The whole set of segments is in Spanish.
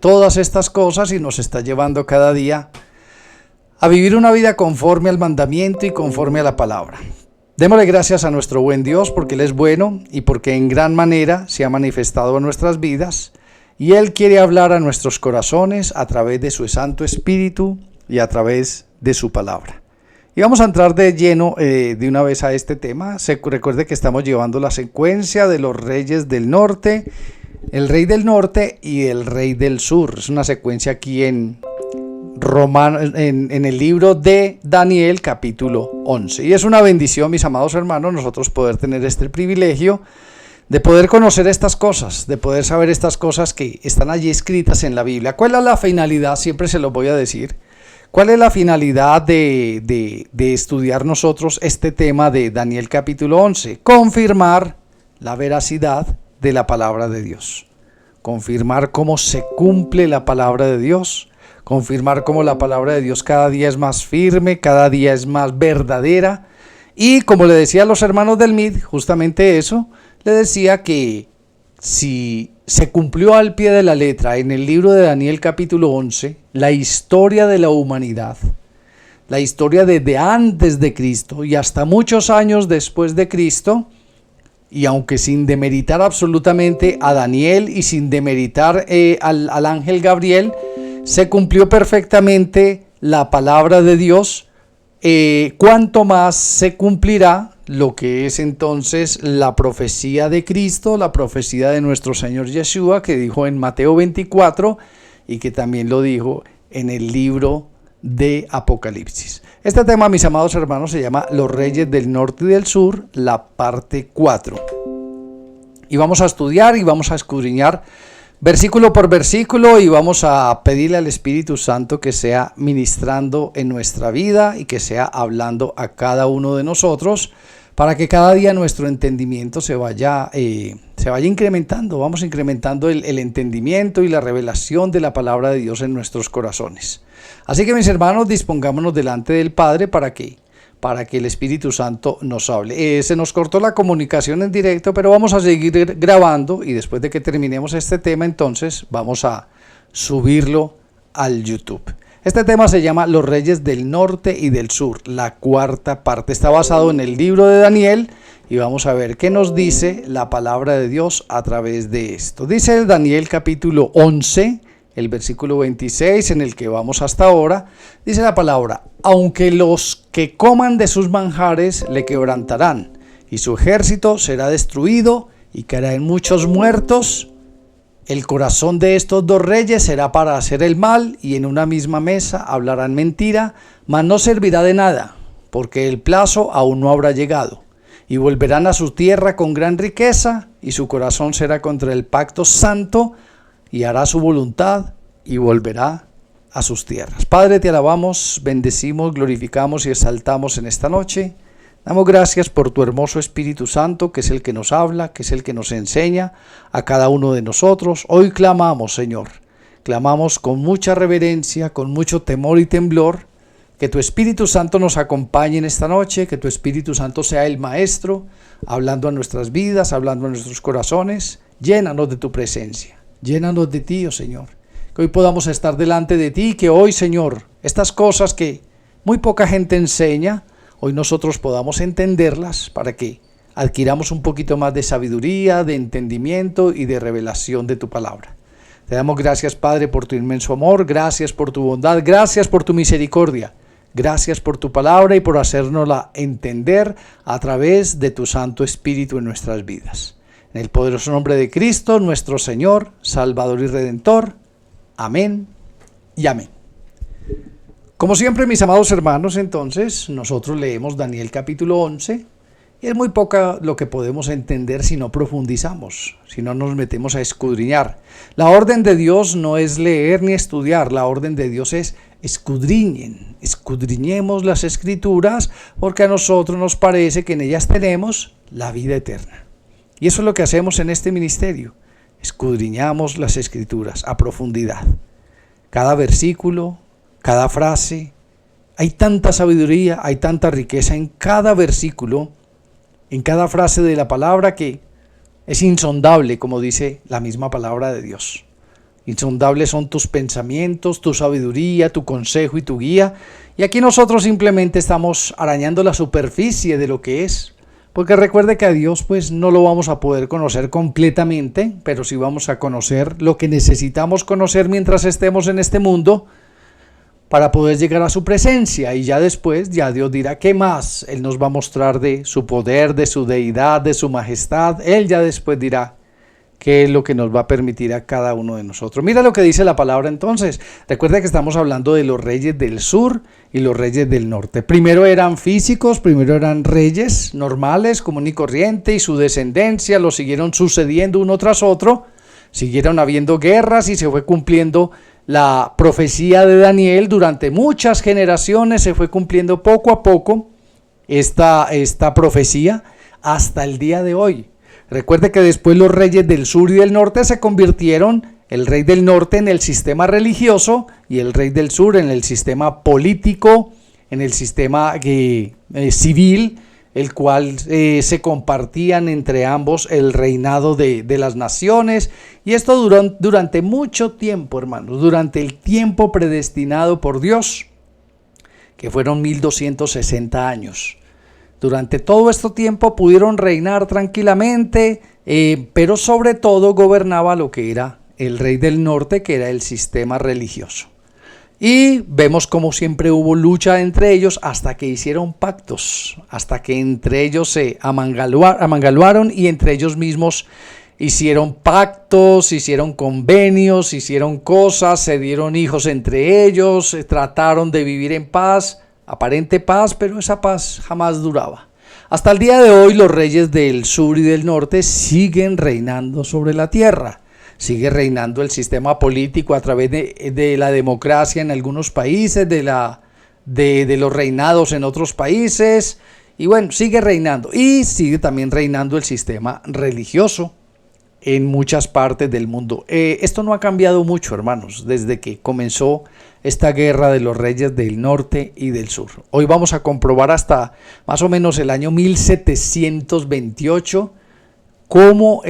todas estas cosas y nos está llevando cada día a vivir una vida conforme al mandamiento y conforme a la palabra. Démosle gracias a nuestro buen Dios porque Él es bueno y porque en gran manera se ha manifestado en nuestras vidas y Él quiere hablar a nuestros corazones a través de su Santo Espíritu y a través de su palabra. Y vamos a entrar de lleno de una vez a este tema. Recuerde que estamos llevando la secuencia de los reyes del norte, el rey del norte y el rey del sur. Es una secuencia aquí en el libro de Daniel, capítulo 11. Y es una bendición, mis amados hermanos, nosotros poder tener este privilegio de poder conocer estas cosas, de poder saber estas cosas que están allí escritas en la Biblia. ¿Cuál es la finalidad? Siempre se los voy a decir. ¿Cuál es la finalidad de estudiar nosotros este tema de Daniel capítulo 11? Confirmar la veracidad de la palabra de Dios. Confirmar cómo se cumple la palabra de Dios. Confirmar cómo la palabra de Dios cada día es más firme, cada día es más verdadera. Y como le decía a los hermanos del MID, justamente eso, le decía que si se cumplió al pie de la letra en el libro de Daniel capítulo 11, la historia de la humanidad, la historia desde antes de Cristo y hasta muchos años después de Cristo, y aunque sin demeritar absolutamente a Daniel y sin demeritar al ángel Gabriel, se cumplió perfectamente la palabra de Dios. Cuánto más se cumplirá lo que es entonces la profecía de Cristo, la profecía de nuestro Señor Yeshua, que dijo en Mateo 24 y que también lo dijo en el libro de Apocalipsis. Este tema, mis amados hermanos, se llama Los Reyes del Norte y del Sur, la parte 4. Y vamos a estudiar y vamos a escudriñar versículo por versículo y vamos a pedirle al Espíritu Santo que sea ministrando en nuestra vida y que sea hablando a cada uno de nosotros para que cada día nuestro entendimiento se vaya incrementando. Vamos incrementando el entendimiento y la revelación de la palabra de Dios en nuestros corazones. Así que, mis hermanos, dispongámonos delante del Padre para que el Espíritu Santo nos hable. Se nos cortó la comunicación en directo, pero vamos a seguir grabando y después de que terminemos este tema, entonces vamos a subirlo al YouTube. Este tema se llama Los Reyes del Norte y del Sur, la cuarta parte. Está basado en el libro de Daniel y vamos a ver qué nos dice la palabra de Dios a través de esto. Dice Daniel capítulo 11, el versículo 26 en el que vamos hasta ahora, dice la palabra: aunque los que coman de sus manjares le quebrantarán, y su ejército será destruido, y caerán muchos muertos, el corazón de estos dos reyes será para hacer el mal, y en una misma mesa hablarán mentira, mas no servirá de nada, porque el plazo aún no habrá llegado. Y volverán a su tierra con gran riqueza, y su corazón será contra el pacto santo, y hará su voluntad y volverá a sus tierras. Padre, te alabamos, bendecimos, glorificamos y exaltamos en esta noche. Damos gracias por tu hermoso Espíritu Santo, que es el que nos habla, que es el que nos enseña a cada uno de nosotros. Hoy clamamos, Señor, clamamos con mucha reverencia, con mucho temor y temblor, que tu Espíritu Santo nos acompañe en esta noche, que tu Espíritu Santo sea el Maestro, hablando a nuestras vidas, hablando a nuestros corazones. Llénanos de tu presencia. Llénanos de ti, oh Señor, que hoy podamos estar delante de ti, que hoy, Señor, estas cosas que muy poca gente enseña, hoy nosotros podamos entenderlas para que adquiramos un poquito más de sabiduría, de entendimiento y de revelación de tu palabra. Te damos gracias, Padre, por tu inmenso amor, gracias por tu bondad, gracias por tu misericordia, gracias por tu palabra y por hacérnosla entender a través de tu Santo Espíritu en nuestras vidas. En el poderoso nombre de Cristo, nuestro Señor, Salvador y Redentor. Amén y amén. Como siempre, mis amados hermanos, entonces, nosotros leemos Daniel capítulo 11 y es muy poca lo que podemos entender si no profundizamos, si no nos metemos a escudriñar. La orden de Dios no es leer ni estudiar, la orden de Dios es escudriñemos las Escrituras porque a nosotros nos parece que en ellas tenemos la vida eterna. Y eso es lo que hacemos en este ministerio. Escudriñamos las Escrituras a profundidad. Cada versículo, cada frase, hay tanta sabiduría, hay tanta riqueza en cada versículo, en cada frase de la palabra que es insondable, como dice la misma palabra de Dios. Insondables son tus pensamientos, tu sabiduría, tu consejo y tu guía. Y aquí nosotros simplemente estamos arañando la superficie de lo que es. Porque recuerde que a Dios pues no lo vamos a poder conocer completamente, pero sí vamos a conocer lo que necesitamos conocer mientras estemos en este mundo para poder llegar a su presencia. Y ya después, ya Dios dirá qué más. Él nos va a mostrar de su poder, de su deidad, de su majestad. Él ya después dirá qué es lo que nos va a permitir a cada uno de nosotros. Mira lo que dice la palabra entonces. Recuerda que estamos hablando de los reyes del sur y los reyes del norte. Primero eran físicos, primero eran reyes normales, común y corriente, y su descendencia los siguieron sucediendo uno tras otro. Siguieron habiendo guerras y se fue cumpliendo la profecía de Daniel. Durante muchas generaciones se fue cumpliendo poco a poco esta profecía hasta el día de hoy. Recuerde que después los reyes del sur y del norte se convirtieron, el rey del norte en el sistema religioso y el rey del sur en el sistema político, en el sistema civil, el cual se compartían entre ambos el reinado de las naciones. Y esto duró durante mucho tiempo, hermanos, durante el tiempo predestinado por Dios, que fueron 1260 años. Durante todo este tiempo pudieron reinar tranquilamente, pero sobre todo gobernaba lo que era el rey del norte, que era el sistema religioso. Y vemos como siempre hubo lucha entre ellos hasta que hicieron pactos, hasta que entre ellos se amangaluaron y entre ellos mismos hicieron pactos, hicieron convenios, hicieron cosas, se dieron hijos entre ellos, trataron de vivir en paz. Aparente paz, pero esa paz jamás duraba. Hasta el día de hoy los reyes del sur y del norte siguen reinando sobre la tierra. Sigue reinando el sistema político a través de la democracia en algunos países, de los reinados en otros países. Y bueno, sigue reinando. Y sigue también reinando el sistema religioso en muchas partes del mundo. Esto no ha cambiado mucho, hermanos, desde que comenzó esta guerra de los reyes del norte y del sur. Hoy vamos a comprobar hasta más o menos el año 1728 cómo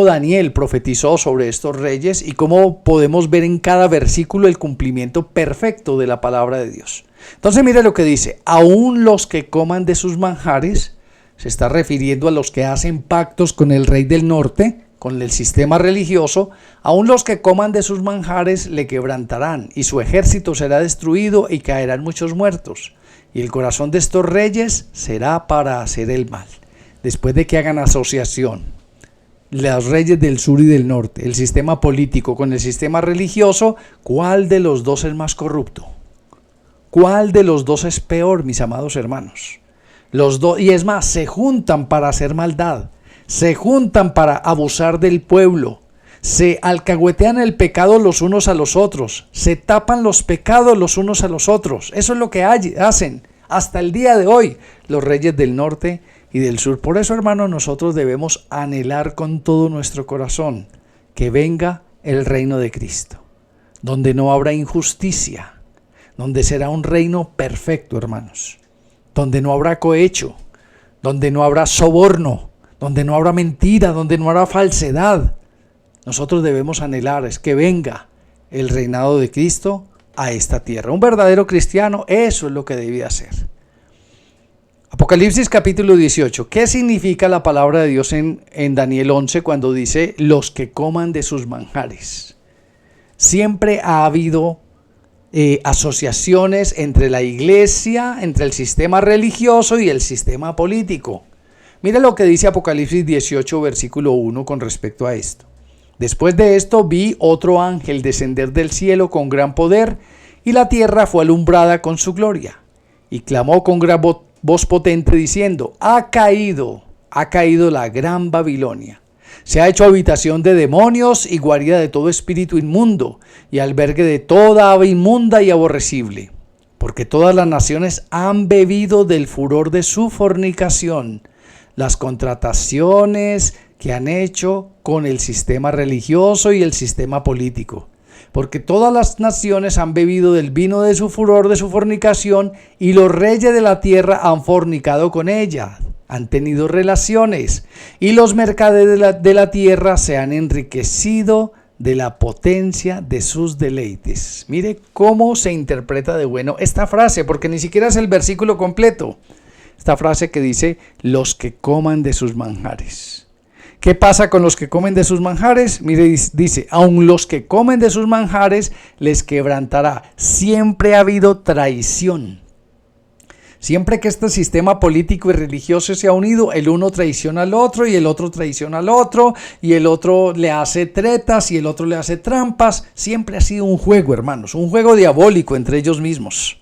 Daniel profetizó sobre estos reyes y cómo podemos ver en cada versículo el cumplimiento perfecto de la palabra de Dios. Entonces mire lo que dice: aún los que coman de sus manjares, se está refiriendo a los que hacen pactos con el rey del norte, con el sistema religioso, aún los que coman de sus manjares le quebrantarán, y su ejército será destruido y caerán muchos muertos. Y el corazón de estos reyes será para hacer el mal. Después de que hagan asociación, los reyes del sur y del norte, el sistema político con el sistema religioso, ¿cuál de los dos es más corrupto? ¿Cuál de los dos es peor, mis amados hermanos? Los dos, y es más, se juntan para hacer maldad. Se juntan para abusar del pueblo, se alcahuetean el pecado los unos a los otros, se tapan los pecados los unos a los otros. Eso es lo que hacen hasta el día de hoy los reyes del norte y del sur. Por eso, hermanos, nosotros debemos anhelar con todo nuestro corazón que venga el reino de Cristo, donde no habrá injusticia, donde será un reino perfecto, hermanos, donde no habrá cohecho, donde no habrá soborno, donde no habrá mentira, donde no habrá falsedad. Nosotros debemos anhelar es que venga el reinado de Cristo a esta tierra. Un verdadero cristiano, eso es lo que debía hacer. Apocalipsis capítulo 18. ¿Qué significa la palabra de Dios en Daniel 11 cuando dice los que coman de sus manjares? Siempre ha habido asociaciones entre la iglesia, entre el sistema religioso y el sistema político. Mira lo que dice Apocalipsis 18, versículo 1 con respecto a esto. Después de esto vi otro ángel descender del cielo con gran poder, y la tierra fue alumbrada con su gloria. Y clamó con gran voz potente diciendo: ha caído la gran Babilonia. Se ha hecho habitación de demonios y guarida de todo espíritu inmundo, y albergue de toda ave inmunda y aborrecible. Porque todas las naciones han bebido del furor de su fornicación, las contrataciones que han hecho con el sistema religioso y el sistema político. Porque todas las naciones han bebido del vino de su furor, de su fornicación, y los reyes de la tierra han fornicado con ella, han tenido relaciones, y los mercaderes de la tierra se han enriquecido de la potencia de sus deleites. Mire cómo se interpreta de bueno esta frase, porque ni siquiera es el versículo completo. Esta frase que dice, los que coman de sus manjares. ¿Qué pasa con los que comen de sus manjares? Mire, dice, aun los que comen de sus manjares les quebrantará. Siempre ha habido traición. Siempre que este sistema político y religioso se ha unido, el uno traiciona al otro y el otro traiciona al otro y el otro le hace tretas y el otro le hace trampas. Siempre ha sido un juego, hermanos, un juego diabólico entre ellos mismos.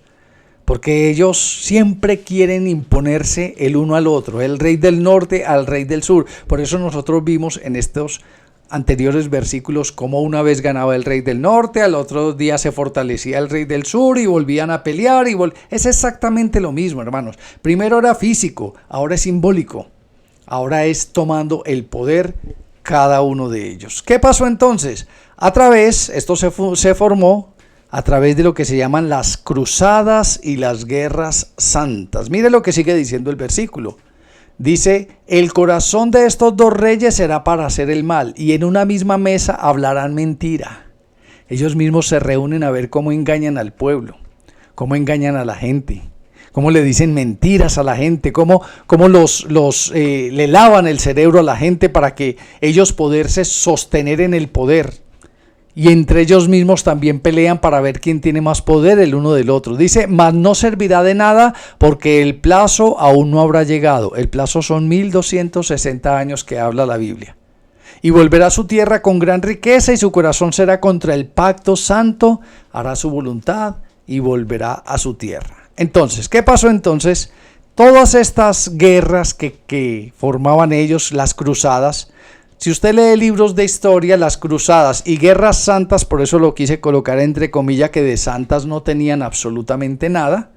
Porque ellos siempre quieren imponerse el uno al otro, el rey del norte al rey del sur. Por eso nosotros vimos en estos anteriores versículos cómo una vez ganaba el rey del norte, al otro día se fortalecía el rey del sur y volvían a pelear. Es exactamente lo mismo, hermanos. Primero era físico, ahora es simbólico. Ahora es tomando el poder cada uno de ellos. ¿Qué pasó entonces? Esto se formó a través de lo que se llaman las cruzadas y las guerras santas. Mire lo que sigue diciendo el versículo. Dice, el corazón de estos dos reyes será para hacer el mal, y en una misma mesa hablarán mentira. Ellos mismos se reúnen a ver cómo engañan al pueblo, cómo engañan a la gente, cómo le dicen mentiras a la gente, cómo le lavan el cerebro a la gente para que ellos poderse sostener en el poder. Y entre ellos mismos también pelean para ver quién tiene más poder el uno del otro. Dice, mas no servirá de nada porque el plazo aún no habrá llegado. El plazo son 1260 años que habla la Biblia. Y volverá a su tierra con gran riqueza y su corazón será contra el pacto santo, hará su voluntad y volverá a su tierra. Entonces, ¿qué pasó entonces? Todas estas guerras que formaban ellos, las cruzadas. Si usted lee libros de historia, las cruzadas y guerras santas, por eso lo quise colocar entre comillas, que de santas no tenían absolutamente nada,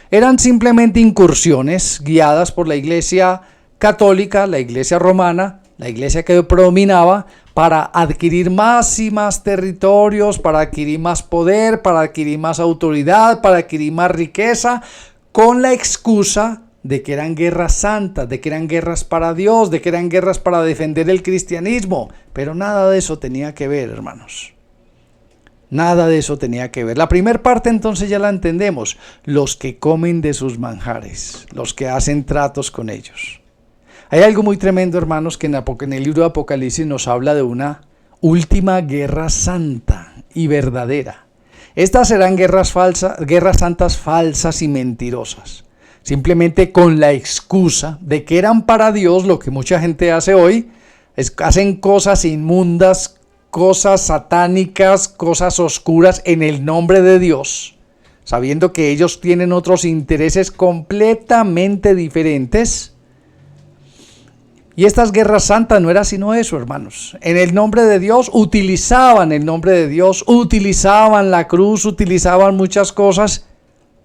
eran simplemente incursiones guiadas por la iglesia católica, la iglesia romana, la iglesia que predominaba, para adquirir más y más territorios, para adquirir más poder, para adquirir más autoridad, para adquirir más riqueza, con la excusa de que eran guerras santas, de que eran guerras para Dios, de que eran guerras para defender el cristianismo. Pero nada de eso tenía que ver, hermanos. Nada de eso tenía que ver. La primera parte entonces ya la entendemos. Los que comen de sus manjares, los que hacen tratos con ellos. Hay algo muy tremendo, hermanos, que en el libro de Apocalipsis nos habla de una última guerra santa y verdadera. Estas serán guerras santas falsas y mentirosas. Simplemente con la excusa de que eran para Dios, lo que mucha gente hace hoy, hacen cosas inmundas, cosas satánicas, cosas oscuras en el nombre de Dios, sabiendo que ellos tienen otros intereses completamente diferentes. Y estas guerras santas no era sino eso, hermanos. En el nombre de Dios utilizaban el nombre de Dios, utilizaban la cruz, utilizaban muchas cosas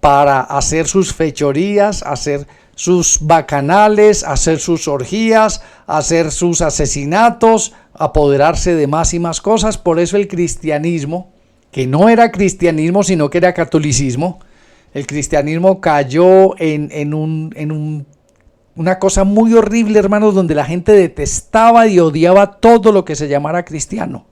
para hacer sus fechorías, hacer sus bacanales, hacer sus orgías, hacer sus asesinatos, apoderarse de más y más cosas. Por eso el cristianismo, que no era cristianismo sino que era catolicismo, el cristianismo cayó en una cosa muy horrible, hermanos, donde la gente detestaba y odiaba todo lo que se llamara cristiano.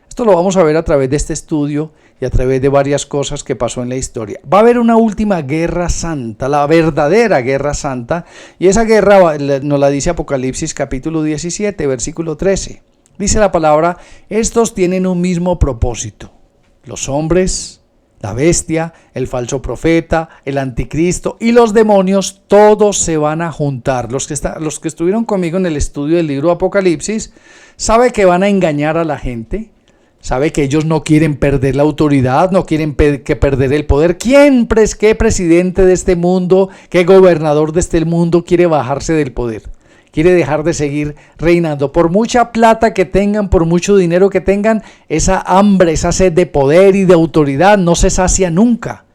Esto lo vamos a ver a través de este estudio y a través de varias cosas que pasó en la historia. Va a haber una última guerra santa, la verdadera guerra santa, y esa guerra nos la dice Apocalipsis capítulo 17, versículo 13. Dice la palabra, estos tienen un mismo propósito. Los hombres, la bestia, el falso profeta, el anticristo y los demonios, todos se van a juntar. Los que estuvieron conmigo en el estudio del libro Apocalipsis, sabe que van a engañar a la gente. Sabe que ellos no quieren perder la autoridad, no quieren perder el poder. ¿Qué presidente de este mundo, qué gobernador de este mundo quiere bajarse del poder? Quiere dejar de seguir reinando. Por mucha plata que tengan, por mucho dinero que tengan, esa hambre, esa sed de poder y de autoridad no se sacia nunca.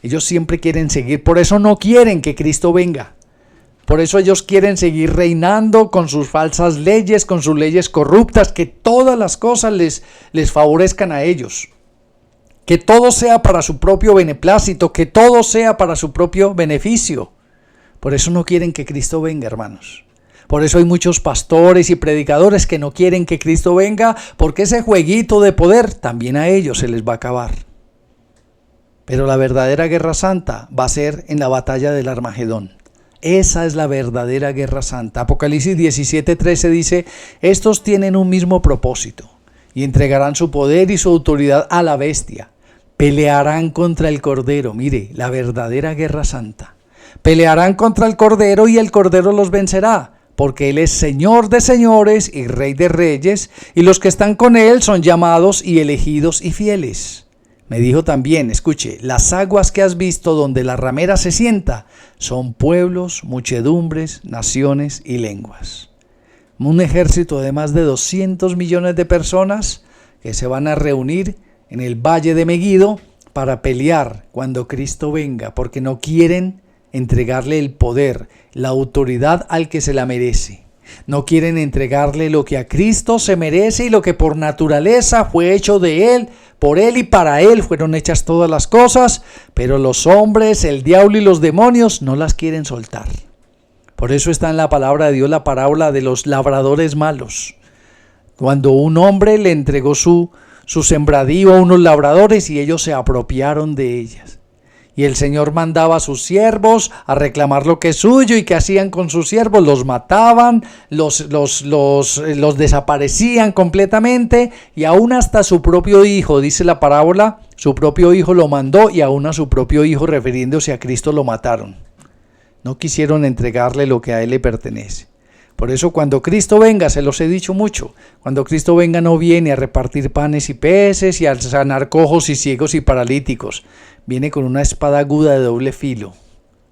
Ellos siempre quieren seguir, por eso no quieren que Cristo venga. Por eso ellos quieren seguir reinando con sus falsas leyes, con sus leyes corruptas, que todas las cosas les favorezcan a ellos. Que todo sea para su propio beneplácito, que todo sea para su propio beneficio. Por eso no quieren que Cristo venga, hermanos. Por eso hay muchos pastores y predicadores que no quieren que Cristo venga, porque ese jueguito de poder también a ellos se les va a acabar. Pero la verdadera guerra santa va a ser en la batalla del Armagedón. Esa es la verdadera guerra santa. Apocalipsis 17:13 dice: estos tienen un mismo propósito y entregarán su poder y su autoridad a la bestia. Pelearán contra el Cordero. Mire, la verdadera guerra santa. Pelearán contra el Cordero y el Cordero los vencerá, porque Él es Señor de señores y Rey de reyes, y los que están con Él son llamados y elegidos y fieles. Me dijo también, escuche, las aguas que has visto donde la ramera se sienta son pueblos, muchedumbres, naciones y lenguas. Un ejército de más de 200 millones de personas que se van a reunir en el valle de Meguido para pelear cuando Cristo venga, porque no quieren entregarle el poder, la autoridad al que se la merece. No quieren entregarle lo que a Cristo se merece y lo que por naturaleza fue hecho de Él, por Él y para Él fueron hechas todas las cosas, pero los hombres, el diablo y los demonios no las quieren soltar. Por eso está en la palabra de Dios la parábola de los labradores malos. Cuando un hombre le entregó su sembradío a unos labradores y ellos se apropiaron de ellas. Y el Señor mandaba a sus siervos a reclamar lo que es suyo, y ¿qué hacían con sus siervos? Los mataban, los desaparecían completamente, y aún hasta su propio hijo, dice la parábola, su propio hijo lo mandó, y aún a su propio hijo, refiriéndose a Cristo, lo mataron. No quisieron entregarle lo que a Él le pertenece. Por eso cuando Cristo venga, se los he dicho mucho, cuando Cristo venga no viene a repartir panes y peces y a sanar cojos y ciegos y paralíticos. Viene con una espada aguda de doble filo,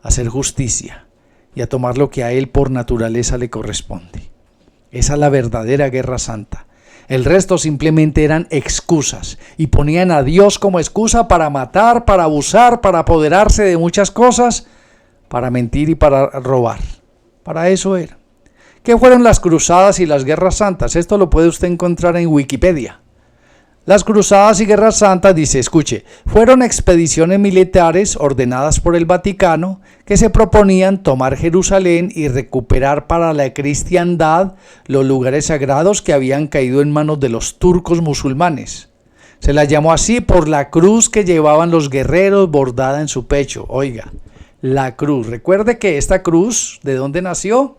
a hacer justicia y a tomar lo que a Él por naturaleza le corresponde. Esa es la verdadera guerra santa. El resto simplemente eran excusas y ponían a Dios como excusa para matar, para abusar, para apoderarse de muchas cosas, para mentir y para robar. Para eso era. ¿Qué fueron las cruzadas y las guerras santas? Esto lo puede usted encontrar en Wikipedia. Las cruzadas y guerras santas, dice, escuche, fueron expediciones militares ordenadas por el Vaticano que se proponían tomar Jerusalén y recuperar para la cristiandad los lugares sagrados que habían caído en manos de los turcos musulmanes. Se la llamó así por la cruz que llevaban los guerreros bordada en su pecho. Oiga, la cruz. Recuerde que esta cruz, ¿de dónde nació?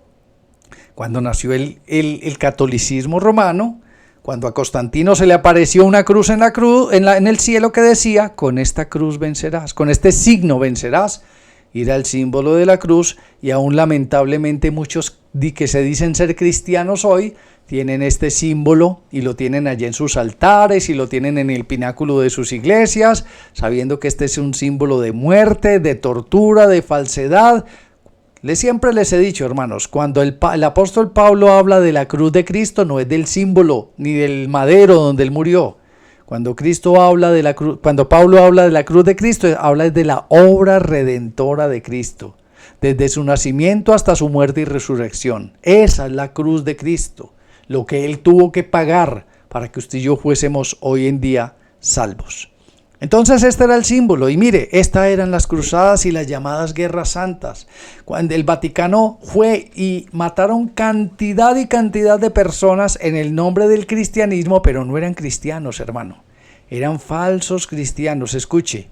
Cuando nació el catolicismo romano, cuando a Constantino se le apareció una cruz en el cielo que decía: con esta cruz vencerás, con este signo vencerás. Era el símbolo de la cruz, y aún lamentablemente muchos que se dicen ser cristianos hoy tienen este símbolo y lo tienen allí en sus altares y lo tienen en el pináculo de sus iglesias, sabiendo que este es un símbolo de muerte, de tortura, de falsedad. Siempre les he dicho, hermanos, cuando el apóstol Pablo habla de la cruz de Cristo, no es del símbolo ni del madero donde él murió. Cuando Pablo habla de la cruz de Cristo, habla de la obra redentora de Cristo, desde su nacimiento hasta su muerte y resurrección. Esa es la cruz de Cristo, lo que Él tuvo que pagar para que usted y yo fuésemos hoy en día salvos. Entonces este era el símbolo, y mire, estas eran las cruzadas y las llamadas guerras santas, cuando el Vaticano fue y mataron cantidad y cantidad de personas en el nombre del cristianismo, pero no eran cristianos, hermano, eran falsos cristianos. Escuche,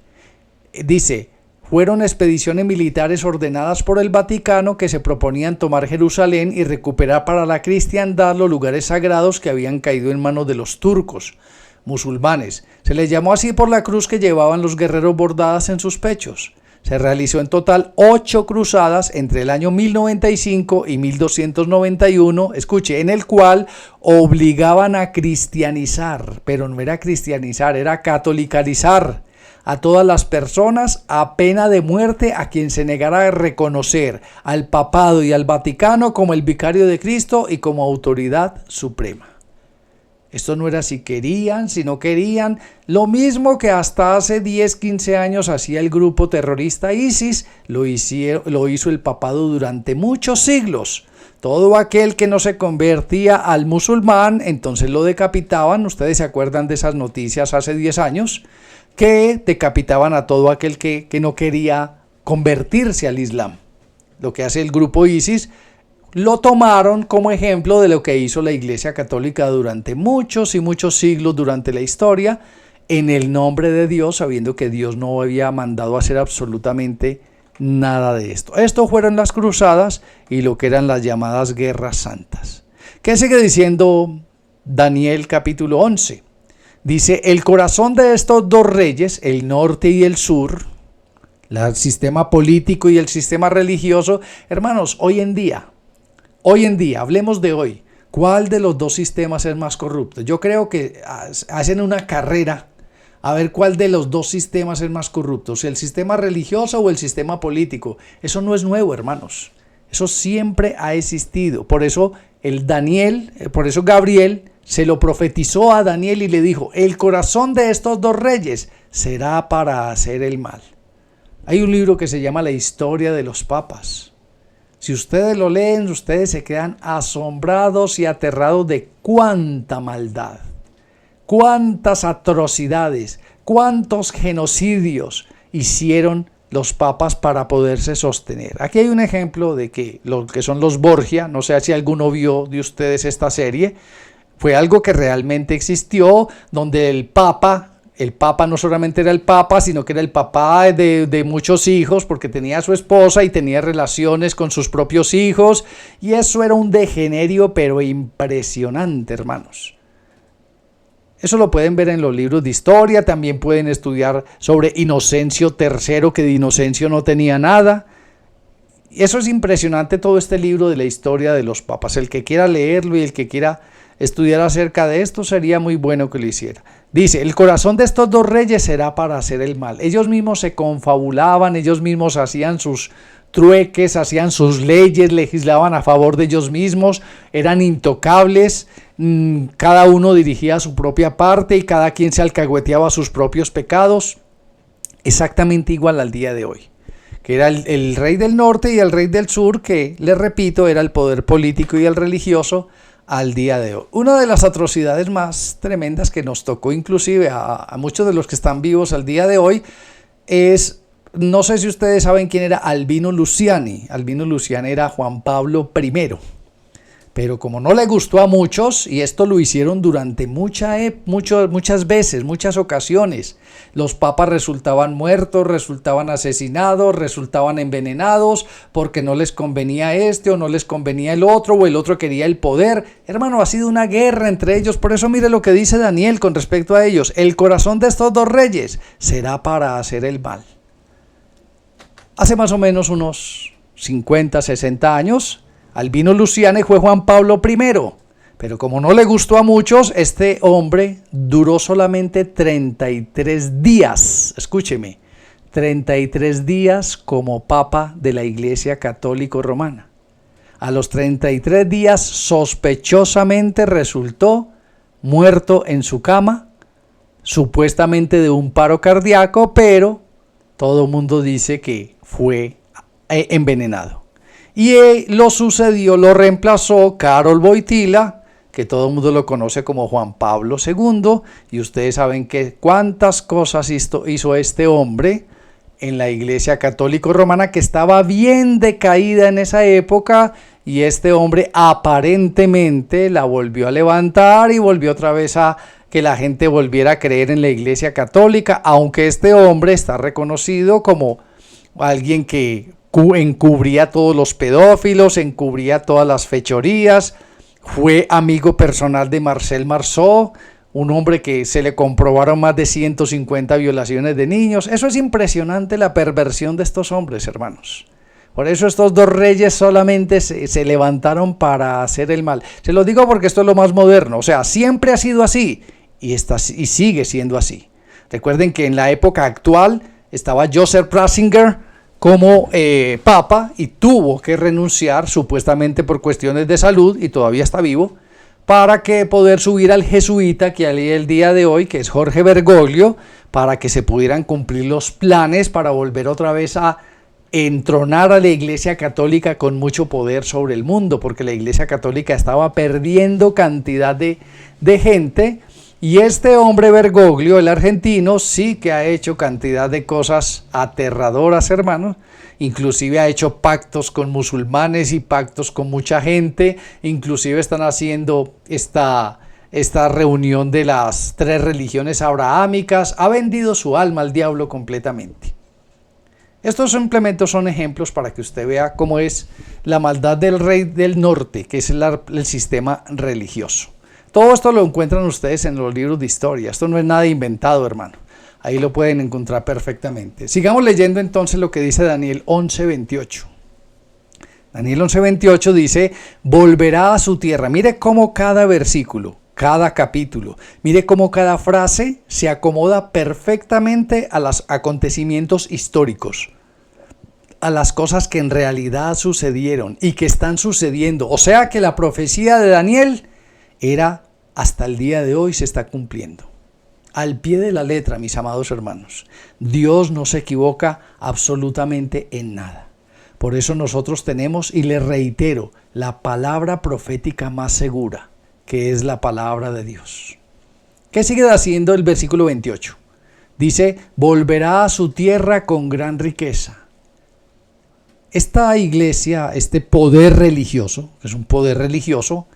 dice, fueron expediciones militares ordenadas por el Vaticano que se proponían tomar Jerusalén y recuperar para la cristiandad los lugares sagrados que habían caído en manos de los turcos musulmanes. Se les llamó así por la cruz que llevaban los guerreros bordadas en sus pechos. Se realizó en total 8 cruzadas entre el año 1095 y 1291, escuche, en el cual obligaban a cristianizar, pero no era cristianizar, era catolicalizar a todas las personas a pena de muerte a quien se negara a reconocer al papado y al Vaticano como el vicario de Cristo y como autoridad suprema. Esto no era si querían, si no querían, lo mismo que hasta hace 10, 15 años hacía el grupo terrorista ISIS, lo hizo el papado durante muchos siglos. Todo aquel que no se convertía al musulmán, entonces lo decapitaban. Ustedes se acuerdan de esas noticias hace 10 años, que decapitaban a todo aquel que no quería convertirse al Islam. Lo que hace el grupo ISIS, lo tomaron como ejemplo de lo que hizo la Iglesia Católica durante muchos y muchos siglos durante la historia, en el nombre de Dios, sabiendo que Dios no había mandado a hacer absolutamente nada de esto. Esto fueron las cruzadas y lo que eran las llamadas guerras santas. ¿Qué sigue diciendo Daniel capítulo 11? Dice, el corazón de estos dos reyes, el norte y el sur, el sistema político y el sistema religioso, hermanos, hoy en día, hablemos de hoy, ¿cuál de los dos sistemas es más corrupto? Yo creo que hacen una carrera a ver cuál de los dos sistemas es más corrupto, si el sistema religioso o el sistema político. Eso no es nuevo, hermanos. Eso siempre ha existido. Por eso Gabriel se lo profetizó a Daniel y le dijo, el corazón de estos dos reyes será para hacer el mal. Hay un libro que se llama La historia de los papas. Si ustedes lo leen, ustedes se quedan asombrados y aterrados de cuánta maldad, cuántas atrocidades, cuántos genocidios hicieron los papas para poderse sostener. Aquí hay un ejemplo de que lo que son los Borgia, no sé si alguno vio de ustedes esta serie, fue algo que realmente existió, donde el Papa no solamente era el Papa, sino que era el papá de muchos hijos, porque tenía a su esposa y tenía relaciones con sus propios hijos, y eso era un degenerio, pero impresionante, hermanos. Eso lo pueden ver en los libros de historia, también pueden estudiar sobre Inocencio III, que de Inocencio no tenía nada. Y eso es impresionante, todo este libro de la historia de los papas. El que quiera leerlo y el que quiera estudiar acerca de esto, sería muy bueno que lo hiciera. Dice, el corazón de estos dos reyes será para hacer el mal. Ellos mismos se confabulaban, ellos mismos hacían sus trueques, hacían sus leyes, legislaban a favor de ellos mismos, eran intocables, cada uno dirigía su propia parte y cada quien se alcahueteaba sus propios pecados, exactamente igual al día de hoy, que era el rey del norte y el rey del sur, que, les repito, era el poder político y el religioso al día de hoy. Una de las atrocidades más tremendas que nos tocó inclusive a muchos de los que están vivos al día de hoy es, no sé si ustedes saben quién era Albino Luciani. Albino Luciani era Juan Pablo I. Pero como no le gustó a muchos, y esto lo hicieron durante muchas veces, muchas ocasiones, los papas resultaban muertos, resultaban asesinados, resultaban envenenados, porque no les convenía este o no les convenía el otro, o el otro quería el poder. Hermano, ha sido una guerra entre ellos. Por eso mire lo que dice Daniel con respecto a ellos. El corazón de estos dos reyes será para hacer el mal. Hace más o menos unos 50, 60 años, Albino Luciani fue Juan Pablo I, pero como no le gustó a muchos, este hombre duró solamente 33 días, escúcheme, 33 días como papa de la Iglesia Católica Romana. A los 33 días sospechosamente resultó muerto en su cama, supuestamente de un paro cardíaco, pero todo el mundo dice que fue envenenado. Y lo reemplazó Karol Wojtyła, que todo el mundo lo conoce como Juan Pablo II, y ustedes saben que cuántas cosas hizo este hombre en la Iglesia Católica Romana, que estaba bien decaída en esa época, y este hombre aparentemente la volvió a levantar y volvió otra vez a que la gente volviera a creer en la Iglesia Católica, aunque este hombre está reconocido como alguien que encubría a todos los pedófilos, encubría todas las fechorías, fue amigo personal de Marcel Marceau, un hombre que se le comprobaron más de 150 violaciones de niños. Eso es impresionante, la perversión de estos hombres, hermanos. Por eso estos dos reyes solamente se levantaron para hacer el mal. Se lo digo porque esto es lo más moderno, o sea, siempre ha sido así y sigue siendo así. Recuerden que en la época actual estaba Joseph Ratzinger como papa y tuvo que renunciar supuestamente por cuestiones de salud, y todavía está vivo, para que poder subir al jesuita que hay el día de hoy, que es Jorge Bergoglio, para que se pudieran cumplir los planes para volver otra vez a entronar a la Iglesia Católica con mucho poder sobre el mundo, porque la Iglesia Católica estaba perdiendo cantidad de gente, Y este hombre Bergoglio, el argentino, sí que ha hecho cantidad de cosas aterradoras, hermanos. Inclusive ha hecho pactos con musulmanes y pactos con mucha gente. Inclusive están haciendo esta reunión de las 3 religiones abrahámicas. Ha vendido su alma al diablo completamente. Estos simplemente son ejemplos para que usted vea cómo es la maldad del rey del norte, que es el sistema religioso. Todo esto lo encuentran ustedes en los libros de historia. Esto no es nada inventado, hermano. Ahí lo pueden encontrar perfectamente. Sigamos leyendo entonces lo que dice Daniel 11:28. Daniel 11:28 dice, volverá a su tierra. Mire cómo cada versículo, cada capítulo, mire cómo cada frase se acomoda perfectamente a los acontecimientos históricos, a las cosas que en realidad sucedieron y que están sucediendo. O sea que la profecía de Daniel era hasta el día de hoy se está cumpliendo. Al pie de la letra, mis amados hermanos. Dios no se equivoca absolutamente en nada. Por eso nosotros tenemos, y les reitero, la palabra profética más segura, que es la palabra de Dios. ¿Qué sigue haciendo el versículo 28? Dice, volverá a su tierra con gran riqueza. Esta iglesia, este poder religioso, que es un poder religioso,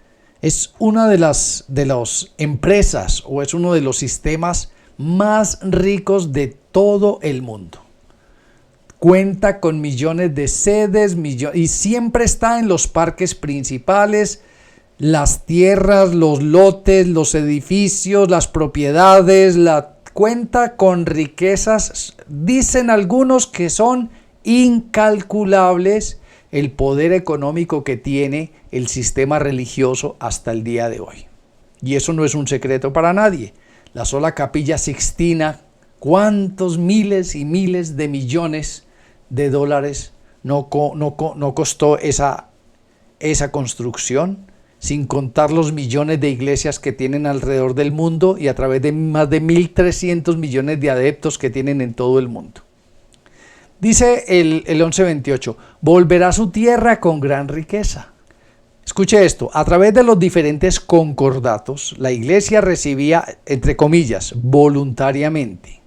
es una de las empresas o es uno de los sistemas más ricos de todo el mundo. Cuenta con millones de sedes y siempre está en los parques principales, las tierras, los lotes, los edificios, las propiedades, cuenta con riquezas, dicen algunos que son incalculables el poder económico que tiene el sistema religioso hasta el día de hoy. Y eso no es un secreto para nadie. La sola Capilla Sixtina, cuántos miles y miles de millones de dólares no costó esa construcción, sin contar los millones de iglesias que tienen alrededor del mundo y a través de más de 1.300 millones de adeptos que tienen en todo el mundo. Dice el 11:28, volverá a su tierra con gran riqueza. Escuche esto, a través de los diferentes concordatos, la iglesia recibía, entre comillas, voluntariamente.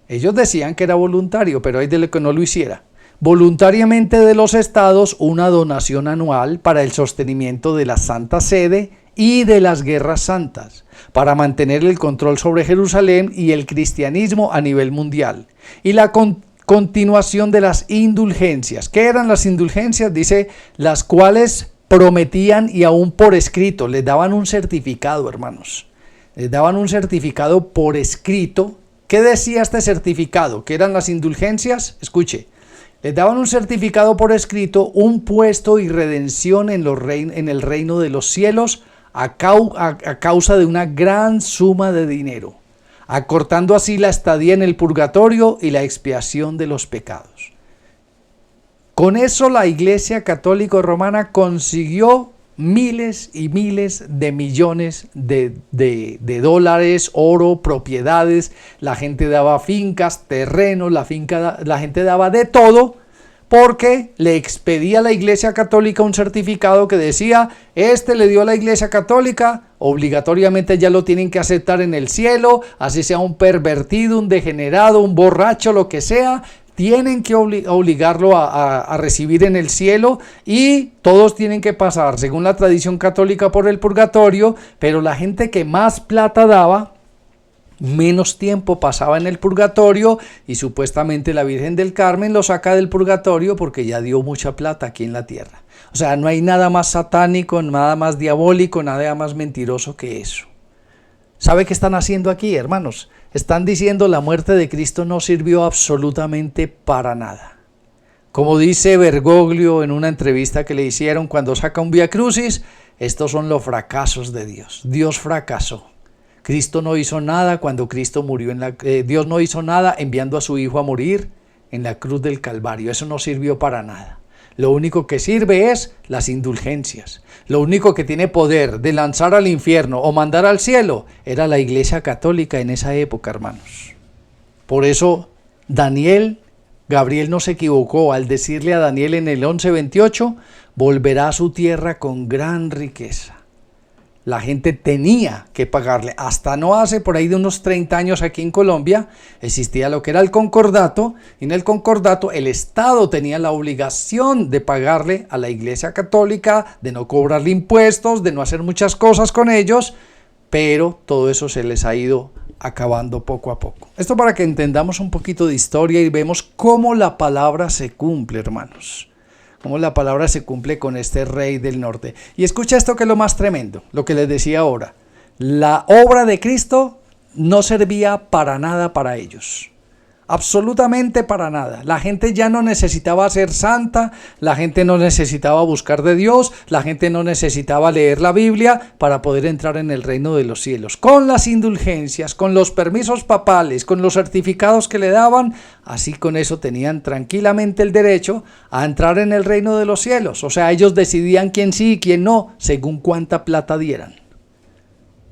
Ellos decían que era voluntario, pero hay de lo que no lo hiciera. Voluntariamente de los estados una donación anual para el sostenimiento de la Santa Sede y de las guerras santas, para mantener el control sobre Jerusalén y el cristianismo a nivel mundial. Y la continuación de las indulgencias. ¿Qué eran las indulgencias? Dice, las cuales prometían y aún por escrito, les daban un certificado, hermanos. Les daban un certificado por escrito. ¿Qué decía este certificado? ¿Qué eran las indulgencias? Escuche, les daban un certificado por escrito, un puesto y redención en el reino de los cielos a causa de una gran suma de dinero, acortando así la estadía en el purgatorio y la expiación de los pecados. Con eso la Iglesia Católica Romana consiguió miles y miles de millones de dólares, oro, propiedades. La gente daba fincas, terrenos, la gente daba de todo, porque le expedía a la Iglesia Católica un certificado que decía, le dio a la Iglesia Católica, obligatoriamente ya lo tienen que aceptar en el cielo, así sea un pervertido, un degenerado, un borracho, lo que sea, tienen que obligarlo a recibir en el cielo, y todos tienen que pasar, según la tradición católica, por el purgatorio, pero la gente que más plata daba, menos tiempo pasaba en el purgatorio, y supuestamente la Virgen del Carmen lo saca del purgatorio porque ya dio mucha plata aquí en la tierra. O sea, no hay nada más satánico, nada más diabólico, nada más mentiroso que eso. ¿Sabe qué están haciendo aquí, hermanos? Están diciendo la muerte de Cristo no sirvió absolutamente para nada. Como dice Bergoglio en una entrevista que le hicieron cuando saca un Vía Crucis, estos son los fracasos de Dios. Dios fracasó. Cristo no hizo nada cuando Cristo murió Dios no hizo nada enviando a su Hijo a morir en la cruz del Calvario. Eso no sirvió para nada. Lo único que sirve es las indulgencias. Lo único que tiene poder de lanzar al infierno o mandar al cielo era la Iglesia Católica en esa época, hermanos. Por eso Gabriel no se equivocó al decirle a Daniel en el 11:28, volverá a su tierra con gran riqueza. la gente tenía que pagarle. Hasta no hace por ahí de unos 30 años aquí en Colombia existía lo que era el concordato, y en el concordato el Estado tenía la obligación de pagarle a la Iglesia Católica, de no cobrarle impuestos, de no hacer muchas cosas con ellos, pero todo eso se les ha ido acabando poco a poco. Esto para que entendamos un poquito de historia y vemos cómo la palabra se cumple, hermanos. Cómo la palabra se cumple con este rey del norte. Y escucha esto que es lo más tremendo, lo que les decía ahora. La obra de Cristo no servía para nada para ellos. Absolutamente para nada. La gente ya no necesitaba ser santa, la gente no necesitaba buscar de Dios, la gente no necesitaba leer la Biblia para poder entrar en el reino de los cielos. Con las indulgencias, con los permisos papales, con los certificados que le daban, así con eso tenían tranquilamente el derecho a entrar en el reino de los cielos. O sea, ellos decidían quién sí y quién no, según cuánta plata dieran.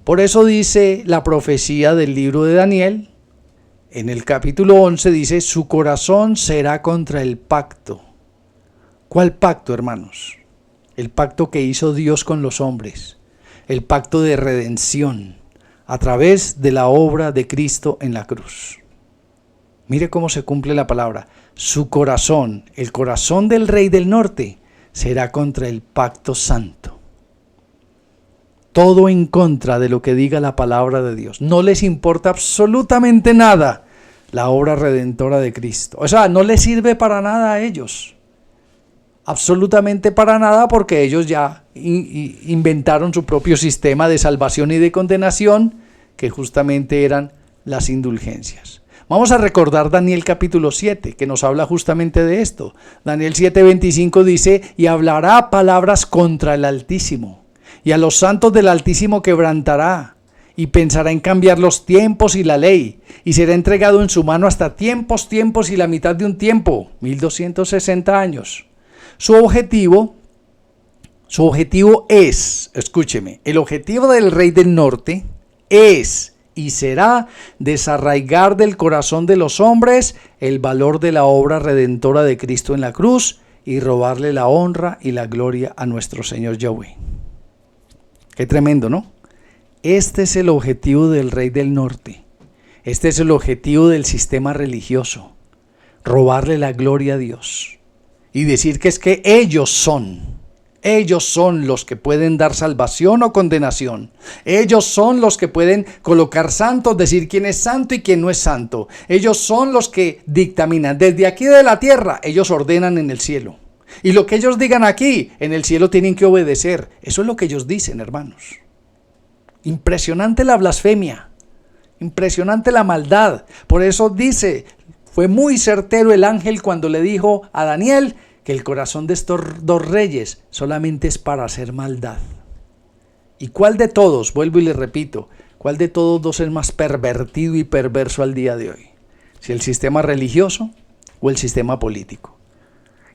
Por eso dice la profecía del libro de Daniel. En el capítulo 11 dice, su corazón será contra el pacto. ¿Cuál pacto, hermanos? El pacto que hizo Dios con los hombres. El pacto de redención a través de la obra de Cristo en la cruz. Mire cómo se cumple la palabra. Su corazón, el corazón del rey del norte, será contra el pacto santo. Todo en contra de lo que diga la palabra de Dios. No les importa absolutamente nada la obra redentora de Cristo. O sea, no les sirve para nada a ellos. Absolutamente para nada, porque ellos ya inventaron su propio sistema de salvación y de condenación, que justamente eran las indulgencias. Vamos a recordar Daniel capítulo 7, que nos habla justamente de esto. Daniel 7:25 dice, y hablará palabras contra el Altísimo, y a los santos del Altísimo quebrantará, y pensará en cambiar los tiempos y la ley, y será entregado en su mano hasta tiempos y la mitad de un tiempo, 1260 años. Su objetivo es, escúcheme, el objetivo del rey del norte es y será desarraigar del corazón de los hombres el valor de la obra redentora de Cristo en la cruz y robarle la honra y la gloria a nuestro Señor Yahweh. Qué tremendo, ¿no? Este es el objetivo del rey del norte. Este es el objetivo del sistema religioso. Robarle la gloria a Dios. Y decir que es que ellos son los que pueden dar salvación o condenación. Ellos son los que pueden colocar santos, decir quién es santo y quién no es santo. Ellos son los que dictaminan. Desde aquí de la tierra, ellos ordenan en el cielo. Y lo que ellos digan aquí, en el cielo tienen que obedecer. Eso es lo que ellos dicen, hermanos. Impresionante la blasfemia, impresionante la maldad. Por eso dice, fue muy certero el ángel cuando le dijo a Daniel que el corazón de estos dos reyes solamente es para hacer maldad. ¿Y cuál de todos, vuelvo y le repito, cuál de todos dos es más pervertido y perverso al día de hoy? ¿Si el sistema religioso o el sistema político?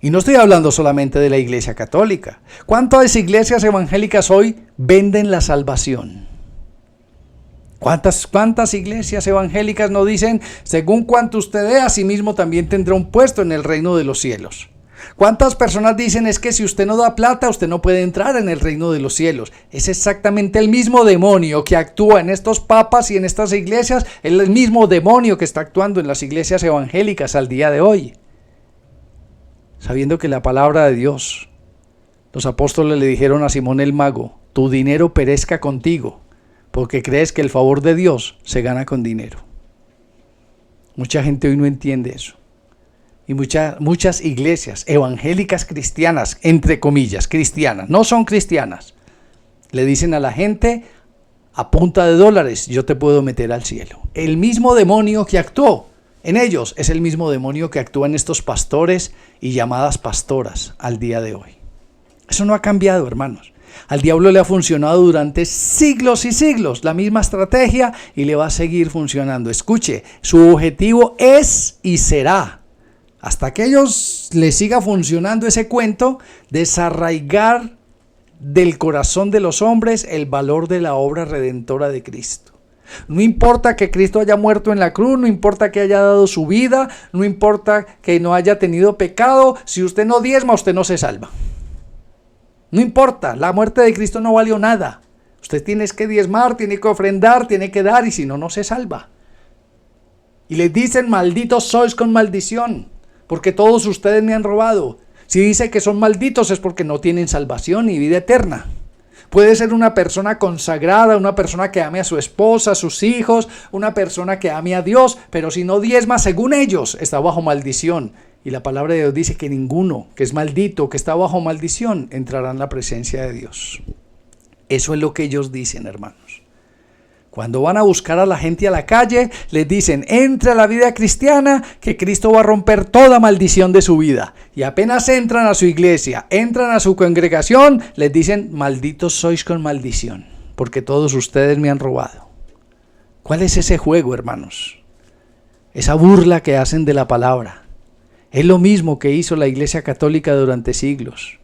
Y no estoy hablando solamente de la Iglesia Católica. ¿Cuántas iglesias evangélicas hoy venden la salvación? ¿Cuántas iglesias evangélicas nos dicen, según cuanto usted dé, asimismo también tendrá un puesto en el reino de los cielos? ¿Cuántas personas dicen, es que si usted no da plata, usted no puede entrar en el reino de los cielos? Es exactamente el mismo demonio que actúa en estos papas y en estas iglesias, es el mismo demonio que está actuando en las iglesias evangélicas al día de hoy. Sabiendo que la palabra de Dios, los apóstoles le dijeron a Simón el mago, tu dinero perezca contigo, porque crees que el favor de Dios se gana con dinero. Mucha gente hoy no entiende eso. Y muchas iglesias evangélicas cristianas, entre comillas, cristianas, no son cristianas, le dicen a la gente, a punta de dólares, yo te puedo meter al cielo. El mismo demonio que actuó en ellos es el mismo demonio que actúa en estos pastores y llamadas pastoras al día de hoy. Eso no ha cambiado, hermanos. Al diablo le ha funcionado durante siglos y siglos la misma estrategia y le va a seguir funcionando. Escuche, su objetivo es y será, hasta que ellos les siga funcionando ese cuento, desarraigar del corazón de los hombres el valor de la obra redentora de Cristo. No importa que Cristo haya muerto en la cruz, no importa que haya dado su vida, no importa que no haya tenido pecado, si usted no diezma, usted no se salva. No importa, la muerte de Cristo no valió nada. Usted tiene que diezmar, tiene que ofrendar, tiene que dar, y si no, no se salva. Y les dicen, malditos sois con maldición, porque todos ustedes me han robado. Si dice que son malditos es porque no tienen salvación ni vida eterna. Puede ser una persona consagrada, una persona que ame a su esposa, a sus hijos, una persona que ame a Dios, pero si no diezma, según ellos, está bajo maldición. Y la palabra de Dios dice que ninguno que es maldito, que está bajo maldición, entrará en la presencia de Dios. Eso es lo que ellos dicen, hermanos. Cuando van a buscar a la gente a la calle, les dicen, entre a la vida cristiana, que Cristo va a romper toda maldición de su vida. Y apenas entran a su iglesia, entran a su congregación, les dicen, malditos sois con maldición, porque todos ustedes me han robado. ¿Cuál es ese juego, hermanos? Esa burla que hacen de la palabra. Es lo mismo que hizo la Iglesia Católica durante siglos.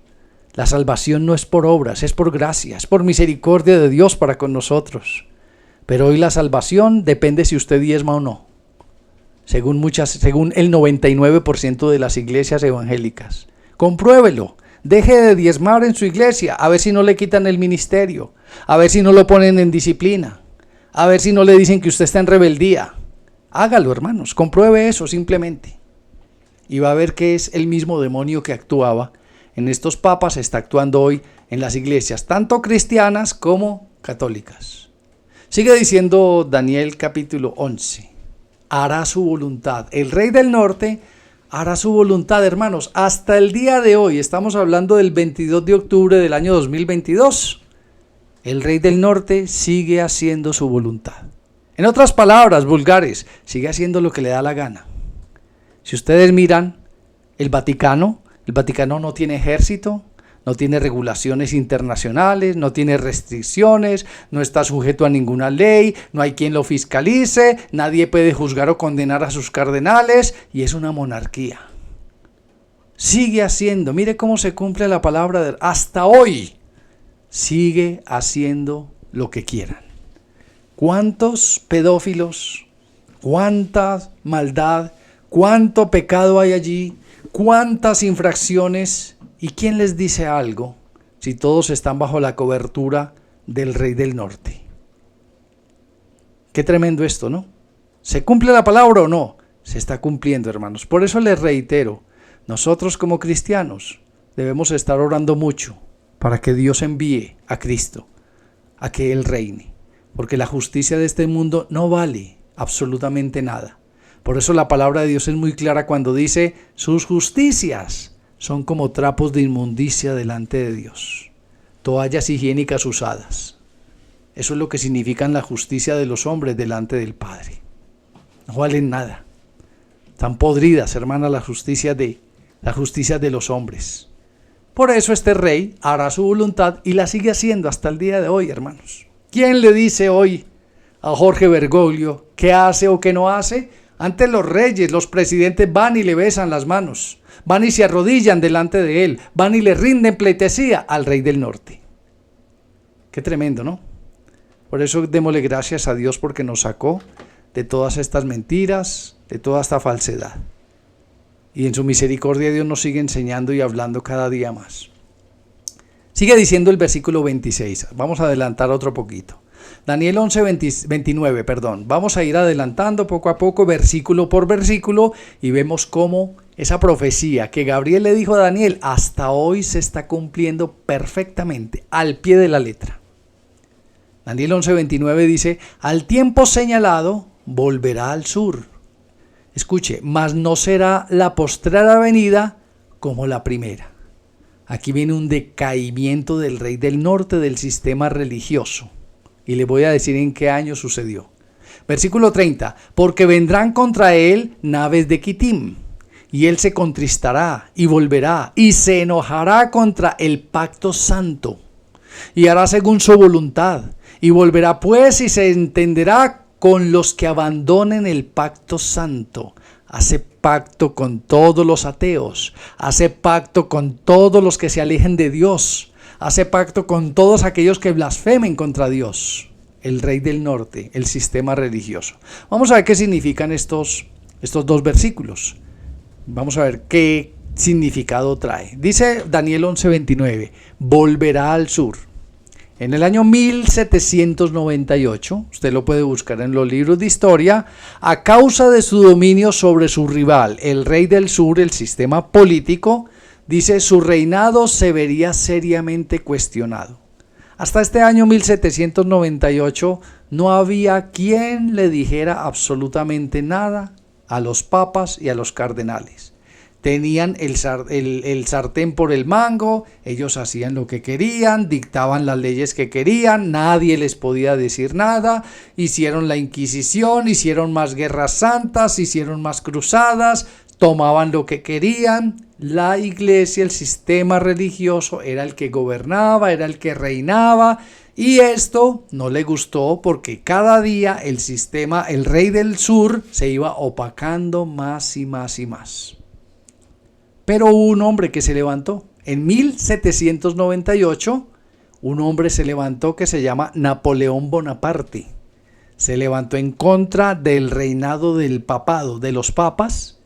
La salvación no es por obras, es por gracia, es por misericordia de Dios para con nosotros. Pero hoy la salvación depende si usted diezma o no, según el 99% de las iglesias evangélicas. Compruébelo, deje de diezmar en su iglesia, a ver si no le quitan el ministerio, a ver si no lo ponen en disciplina, a ver si no le dicen que usted está en rebeldía. Hágalo, hermanos, compruebe eso simplemente. Y va a ver que es el mismo demonio que actuaba en estos papas, está actuando hoy en las iglesias, tanto cristianas como católicas. Sigue diciendo Daniel capítulo 11, hará su voluntad. El rey del norte hará su voluntad, hermanos. Hasta el día de hoy, estamos hablando del 22 de octubre del año 2022. El rey del norte sigue haciendo su voluntad. En otras palabras vulgares, sigue haciendo lo que le da la gana. Si ustedes miran el Vaticano no tiene ejército, no tiene regulaciones internacionales, no tiene restricciones, no está sujeto a ninguna ley, no hay quien lo fiscalice, nadie puede juzgar o condenar a sus cardenales, y es una monarquía. Sigue haciendo, mire cómo se cumple la palabra de hasta hoy, sigue haciendo lo que quieran. ¿Cuántos pedófilos, cuánta maldad, cuánto pecado hay allí, cuántas infracciones? ¿Y quién les dice algo si todos están bajo la cobertura del rey del norte? Qué tremendo esto, ¿no? ¿Se cumple la palabra o no? Se está cumpliendo, hermanos. Por eso les reitero, nosotros como cristianos debemos estar orando mucho para que Dios envíe a Cristo, a que Él reine. Porque la justicia de este mundo no vale absolutamente nada. Por eso la palabra de Dios es muy clara cuando dice, sus justicias son como trapos de inmundicia delante de Dios, toallas higiénicas usadas. Eso es lo que significa la justicia de los hombres delante del Padre. No valen nada. Están podridas, hermanas, la justicia de los hombres. Por eso este rey hará su voluntad y la sigue haciendo hasta el día de hoy, hermanos. ¿Quién le dice hoy a Jorge Bergoglio qué hace o qué no hace? Antes los reyes, los presidentes van y le besan las manos. Van y se arrodillan delante de él, van y le rinden pleitesía al rey del norte. Qué tremendo, ¿no? Por eso démosle gracias a Dios porque nos sacó de todas estas mentiras, de toda esta falsedad. Y en su misericordia Dios nos sigue enseñando y hablando cada día más. Sigue diciendo el versículo 26, vamos a adelantar otro poquito. Daniel 29, vamos a ir adelantando poco a poco, versículo por versículo, y vemos cómo esa profecía que Gabriel le dijo a Daniel, hasta hoy se está cumpliendo perfectamente, al pie de la letra. Daniel 11:29 dice, al tiempo señalado volverá al sur. Escuche, mas no será la postrera venida como la primera. Aquí viene un decaimiento del rey del norte del sistema religioso. Y le voy a decir en qué año sucedió. Versículo 30. Porque vendrán contra él naves de Quitim, y él se contristará y volverá, y se enojará contra el pacto santo, y hará según su voluntad, y volverá pues y se entenderá con los que abandonen el pacto santo. Hace pacto con todos los ateos, hace pacto con todos los que se alejen de Dios, hace pacto con todos aquellos que blasfemen contra Dios, el rey del norte, el sistema religioso. Vamos a ver qué significan estos dos versículos. Vamos a ver qué significado trae. Dice Daniel 11:29, volverá al sur. En el año 1798, usted lo puede buscar en los libros de historia, a causa de su dominio sobre su rival, el rey del sur, el sistema político, dice, su reinado se vería seriamente cuestionado. Hasta este año 1798 no había quien le dijera absolutamente nada a los papas y a los cardenales. Tenían el sartén por el mango, ellos hacían lo que querían, dictaban las leyes que querían, nadie les podía decir nada, hicieron la Inquisición, hicieron más guerras santas, hicieron más cruzadas, tomaban lo que querían. La iglesia, el sistema religioso era el que gobernaba, era el que reinaba, y esto no le gustó porque cada día el sistema, el rey del sur, se iba opacando más y más y más. Pero hubo un hombre que se levantó. En 1798, un hombre se levantó que se llama Napoleón Bonaparte. Se levantó en contra del reinado del papado, de los papas,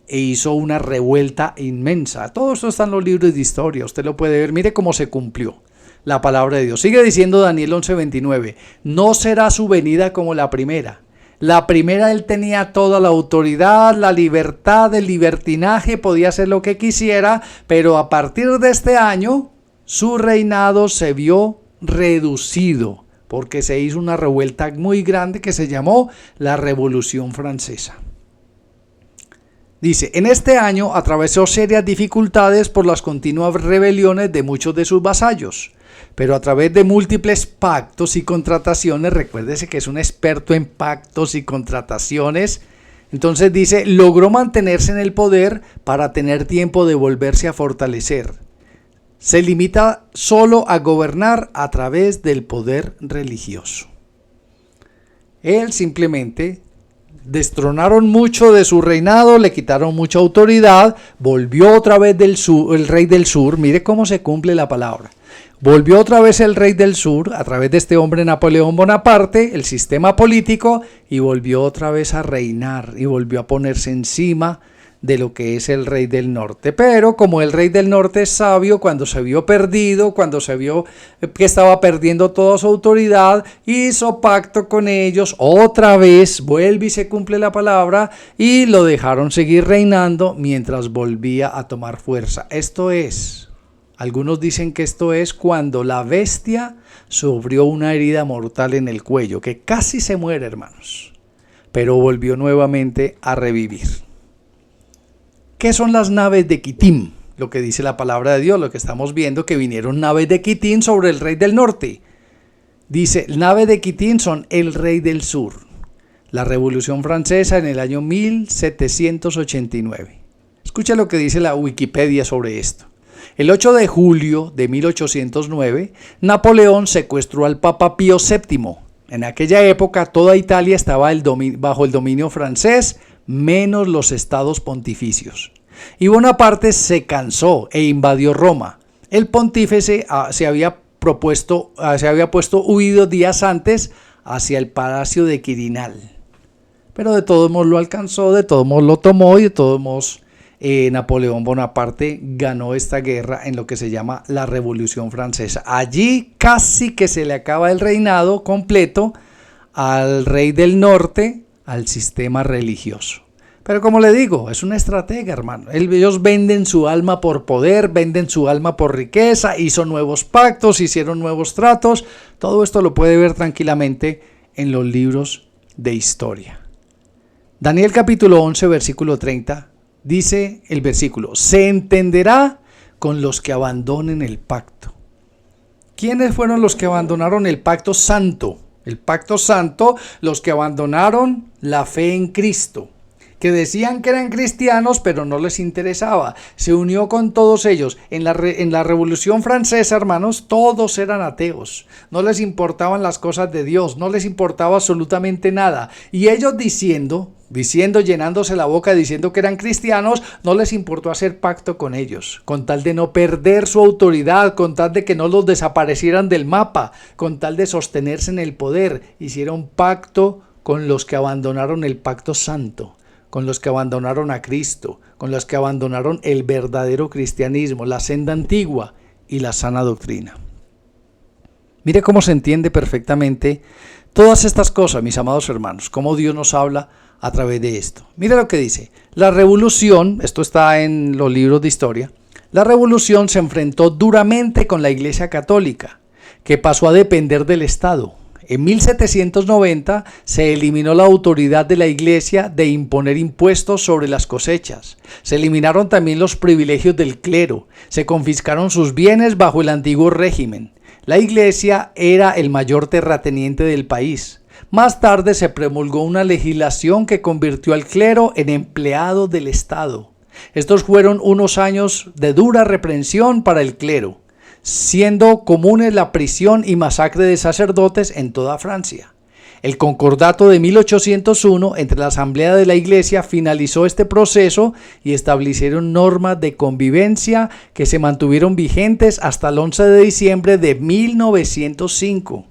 e hizo una revuelta inmensa. Todo esto está en los libros de historia, usted lo puede ver. Mire cómo se cumplió la palabra de Dios. Sigue diciendo Daniel 11:29, no será su venida como la primera. La primera él tenía toda la autoridad, la libertad, el libertinaje, podía hacer lo que quisiera, pero a partir de este año su reinado se vio reducido porque se hizo una revuelta muy grande que se llamó la Revolución Francesa. Dice, en este año atravesó serias dificultades por las continuas rebeliones de muchos de sus vasallos, pero a través de múltiples pactos y contrataciones, recuérdese que es un experto en pactos y contrataciones, entonces dice, logró mantenerse en el poder para tener tiempo de volverse a fortalecer. Se limita solo a gobernar a través del poder religioso. Él simplemente destronaron mucho de su reinado, le quitaron mucha autoridad, volvió otra vez el rey del sur, mire cómo se cumple la palabra. Volvió otra vez el rey del sur a través de este hombre Napoleón Bonaparte, el sistema político, y volvió otra vez a reinar y volvió a ponerse encima de lo que es el rey del norte. Pero como el rey del norte es sabio, cuando se vio perdido, cuando se vio que estaba perdiendo toda su autoridad, hizo pacto con ellos, otra vez vuelve y se cumple la palabra, y lo dejaron seguir reinando mientras volvía a tomar fuerza. Esto es... Algunos dicen que esto es cuando la bestia sufrió una herida mortal en el cuello, que casi se muere, hermanos, pero volvió nuevamente a revivir. ¿Qué son las naves de Quitim? Lo que dice la palabra de Dios, lo que estamos viendo, que vinieron naves de Quitim sobre el rey del norte. Dice, naves de Quitim son el rey del sur. La Revolución Francesa en el año 1789. Escucha lo que dice la Wikipedia sobre esto. El 8 de julio de 1809, Napoleón secuestró al Papa Pío VII. En aquella época toda Italia estaba bajo el dominio francés, menos los estados pontificios. Y Bonaparte se cansó e invadió Roma. El pontífice se había puesto huido días antes hacia el palacio de Quirinal. Pero de todos modos lo alcanzó, de todos modos lo tomó y de todos modos Napoleón Bonaparte ganó esta guerra en lo que se llama la Revolución Francesa. Allí casi que se le acaba el reinado completo al rey del norte, al sistema religioso. Pero como le digo, es una estratega, hermano. Ellos venden su alma por poder, venden su alma por riqueza, hizo nuevos pactos, hicieron nuevos tratos. Todo esto lo puede ver tranquilamente en los libros de historia. Daniel capítulo 11, versículo 30. Dice el versículo, se entenderá con los que abandonen el pacto. ¿Quiénes fueron los que abandonaron el pacto santo? El pacto santo, los que abandonaron la fe en Cristo, que decían que eran cristianos, pero no les interesaba. Se unió con todos ellos. En la Revolución Francesa, hermanos, todos eran ateos. No les importaban las cosas de Dios, no les importaba absolutamente nada. Y ellos diciendo, llenándose la boca, diciendo que eran cristianos, no les importó hacer pacto con ellos, con tal de no perder su autoridad, con tal de que no los desaparecieran del mapa, con tal de sostenerse en el poder. Hicieron pacto con los que abandonaron el pacto santo, con los que abandonaron a Cristo, con los que abandonaron el verdadero cristianismo, la senda antigua y la sana doctrina. Mire cómo se entiende perfectamente todas estas cosas, mis amados hermanos, cómo Dios nos habla a través de esto. Mire lo que dice, la revolución, esto está en los libros de historia, la revolución se enfrentó duramente con la Iglesia Católica, que pasó a depender del Estado. En 1790 se eliminó la autoridad de la Iglesia de imponer impuestos sobre las cosechas. Se eliminaron también los privilegios del clero. Se confiscaron sus bienes bajo el antiguo régimen. La Iglesia era el mayor terrateniente del país. Más tarde se promulgó una legislación que convirtió al clero en empleado del Estado. Estos fueron unos años de dura reprensión para el clero, siendo comunes la prisión y masacre de sacerdotes en toda Francia. El concordato de 1801 entre la Asamblea de la Iglesia finalizó este proceso y establecieron normas de convivencia que se mantuvieron vigentes hasta el 11 de diciembre de 1905,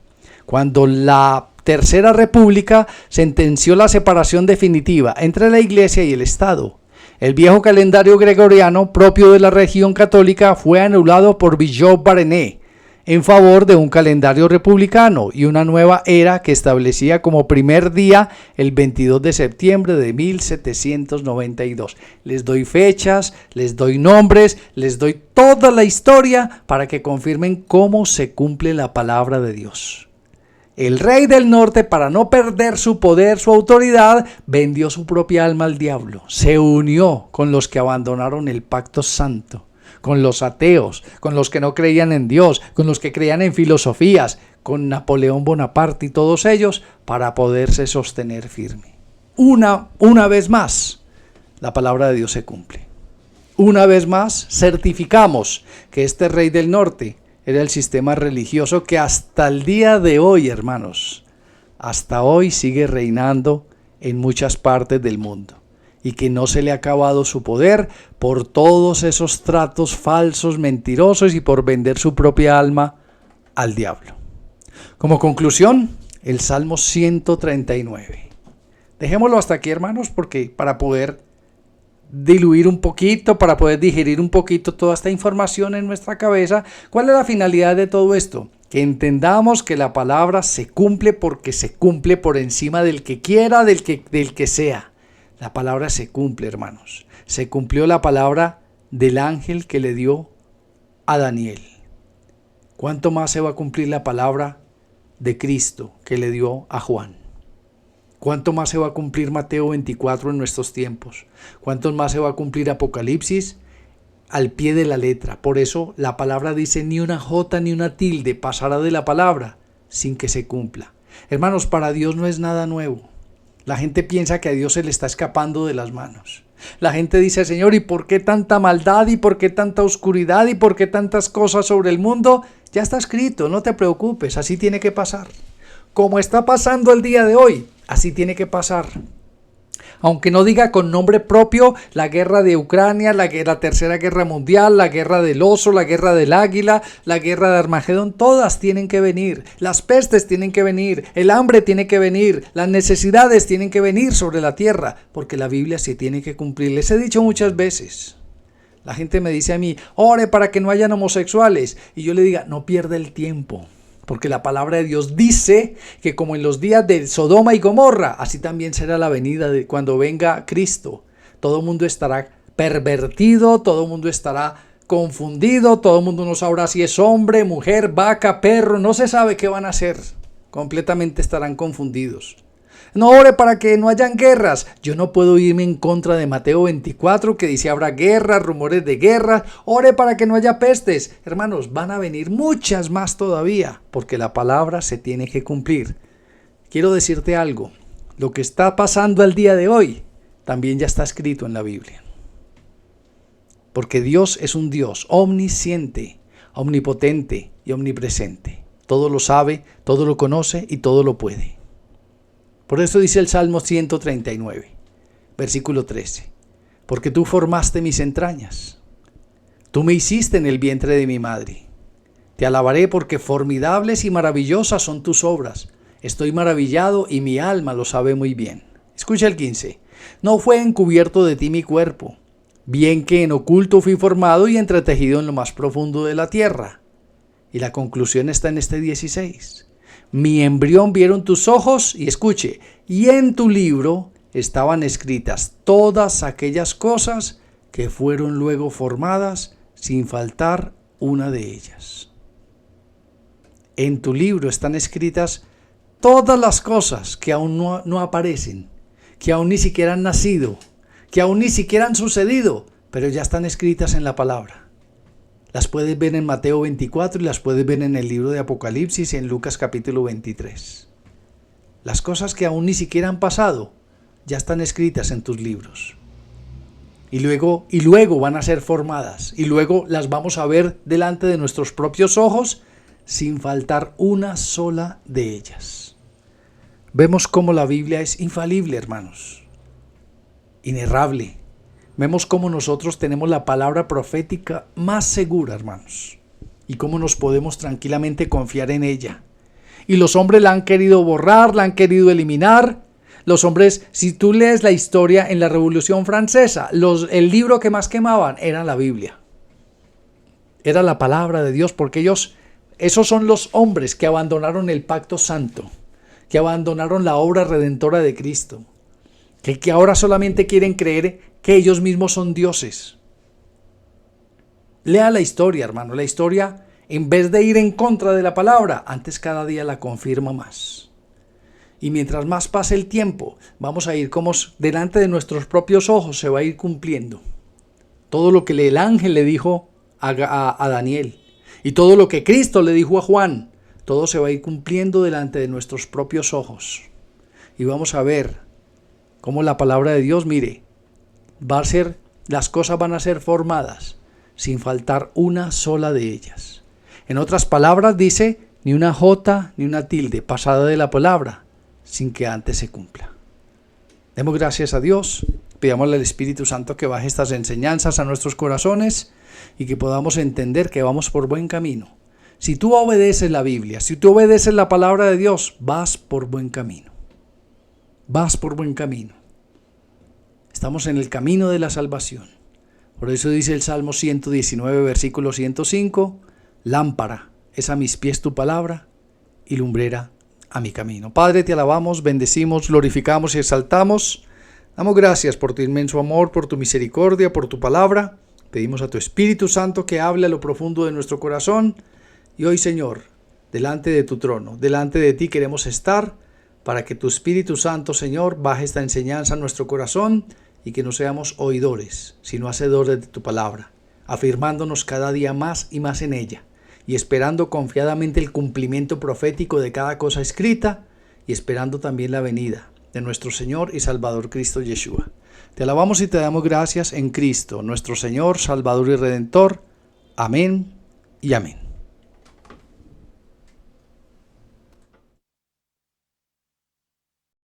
cuando la Tercera República sentenció la separación definitiva entre la Iglesia y el Estado. El viejo calendario gregoriano propio de la religión católica fue anulado por Bigot-Varenne en favor de un calendario republicano y una nueva era que establecía como primer día el 22 de septiembre de 1792. Les doy fechas, les doy nombres, les doy toda la historia para que confirmen cómo se cumple la palabra de Dios. El rey del norte, para no perder su poder, su autoridad, vendió su propia alma al diablo. Se unió con los que abandonaron el pacto santo, con los ateos, con los que no creían en Dios, con los que creían en filosofías, con Napoleón Bonaparte y todos ellos, para poderse sostener firme. Una vez más, la palabra de Dios se cumple. Una vez más, certificamos que este rey del norte era el sistema religioso que hasta el día de hoy, hermanos, hasta hoy sigue reinando en muchas partes del mundo y que no se le ha acabado su poder por todos esos tratos falsos, mentirosos y por vender su propia alma al diablo. Como conclusión, el Salmo 139. Dejémoslo hasta aquí, hermanos, porque para poder diluir un poquito, para poder digerir un poquito toda esta información en nuestra cabeza. ¿Cuál es la finalidad de todo esto? Que entendamos que la palabra se cumple porque se cumple por encima del que quiera, del que sea. La palabra se cumple, hermanos. Se cumplió la palabra del ángel que le dio a Daniel. ¿Cuánto más se va a cumplir la palabra de Cristo que le dio a Juan? ¿Cuánto más se va a cumplir Mateo 24 en nuestros tiempos? ¿Cuánto más se va a cumplir Apocalipsis? Al pie de la letra. Por eso la palabra dice ni una jota ni una tilde pasará de la palabra sin que se cumpla. Hermanos, para Dios no es nada nuevo. La gente piensa que a Dios se le está escapando de las manos. La gente dice, Señor, ¿y por qué tanta maldad? ¿Y por qué tanta oscuridad? ¿Y por qué tantas cosas sobre el mundo? Ya está escrito, no te preocupes, así tiene que pasar. Como está pasando el día de hoy, así tiene que pasar. Aunque no diga con nombre propio, la guerra de Ucrania, la Tercera Guerra Mundial, la guerra del oso, la guerra del águila, la guerra de Armagedón, todas tienen que venir. Las pestes tienen que venir, el hambre tiene que venir, las necesidades tienen que venir sobre la tierra, porque la Biblia se tiene que cumplir. Les he dicho muchas veces. La gente me dice a mí, ore para que no hayan homosexuales. Y yo le digo, no pierda el tiempo. Porque la palabra de Dios dice que como en los días de Sodoma y Gomorra, así también será la venida de cuando venga Cristo. Todo el mundo estará pervertido, todo el mundo estará confundido, todo el mundo no sabrá si es hombre, mujer, vaca, perro, no se sabe qué van a hacer. Completamente estarán confundidos. No ore para que no hayan guerras. Yo no puedo irme en contra de Mateo 24 que dice habrá guerras, rumores de guerra. Ore para que no haya pestes. Hermanos, van a venir muchas más todavía porque la palabra se tiene que cumplir. Quiero decirte algo. Lo que está pasando al día de hoy también ya está escrito en la Biblia. Porque Dios es un Dios omnisciente, omnipotente y omnipresente. Todo lo sabe, todo lo conoce y todo lo puede. Por eso dice el Salmo 139, versículo 13. Porque tú formaste mis entrañas. Tú me hiciste en el vientre de mi madre. Te alabaré porque formidables y maravillosas son tus obras. Estoy maravillado y mi alma lo sabe muy bien. Escucha el 15. No fue encubierto de ti mi cuerpo, bien que en oculto fui formado y entretejido en lo más profundo de la tierra. Y la conclusión está en este 16. Mi embrión vieron tus ojos, y escuche, y en tu libro estaban escritas todas aquellas cosas que fueron luego formadas, sin faltar una de ellas. En tu libro están escritas todas las cosas que aún no aparecen, que aún ni siquiera han nacido, que aún ni siquiera han sucedido, pero ya están escritas en la palabra. Las puedes ver en Mateo 24 y las puedes ver en el libro de Apocalipsis y en Lucas capítulo 23. Las cosas que aún ni siquiera han pasado, ya están escritas en tus libros. Y luego van a ser formadas, y luego las vamos a ver delante de nuestros propios ojos, sin faltar una sola de ellas. Vemos cómo la Biblia es infalible, hermanos, inerrable. Vemos cómo nosotros tenemos la palabra profética más segura, hermanos, y cómo nos podemos tranquilamente confiar en ella. Y los hombres la han querido borrar, la han querido eliminar. Los hombres, si tú lees la historia en la Revolución Francesa, el libro que más quemaban era la Biblia. Era la palabra de Dios, porque esos son los hombres que abandonaron el pacto santo, que abandonaron la obra redentora de Cristo, que ahora solamente quieren creer que ellos mismos son dioses. Lea la historia, hermano. La historia, en vez de ir en contra de la palabra, antes cada día la confirma más. Y mientras más pase el tiempo, vamos a ir como delante de nuestros propios ojos se va a ir cumpliendo todo lo que el ángel le dijo a Daniel, y todo lo que Cristo le dijo a Juan, todo se va a ir cumpliendo delante de nuestros propios ojos. Y vamos a ver cómo la palabra de Dios, mire, las cosas van a ser formadas sin faltar una sola de ellas. En otras palabras dice, ni una jota ni una tilde pasada de la palabra sin que antes se cumpla. Demos gracias a Dios, pidámosle al Espíritu Santo que baje estas enseñanzas a nuestros corazones y que podamos entender que vamos por buen camino. Si tú obedeces la Biblia, si tú obedeces la palabra de Dios, vas por buen camino. Vas por buen camino. Estamos en el camino de la salvación. Por eso dice el Salmo 119, versículo 105, lámpara es a mis pies tu palabra y lumbrera a mi camino. Padre, te alabamos, bendecimos, glorificamos y exaltamos. Damos gracias por tu inmenso amor, por tu misericordia, por tu palabra. Pedimos a tu Espíritu Santo que hable a lo profundo de nuestro corazón. Y hoy, Señor, delante de tu trono, delante de ti queremos estar para que tu Espíritu Santo, Señor, baje esta enseñanza a nuestro corazón y que no seamos oidores, sino hacedores de tu palabra, afirmándonos cada día más y más en ella, y esperando confiadamente el cumplimiento profético de cada cosa escrita, y esperando también la venida de nuestro Señor y Salvador Cristo Yeshua. Te alabamos y te damos gracias en Cristo, nuestro Señor, Salvador y Redentor. Amén y amén.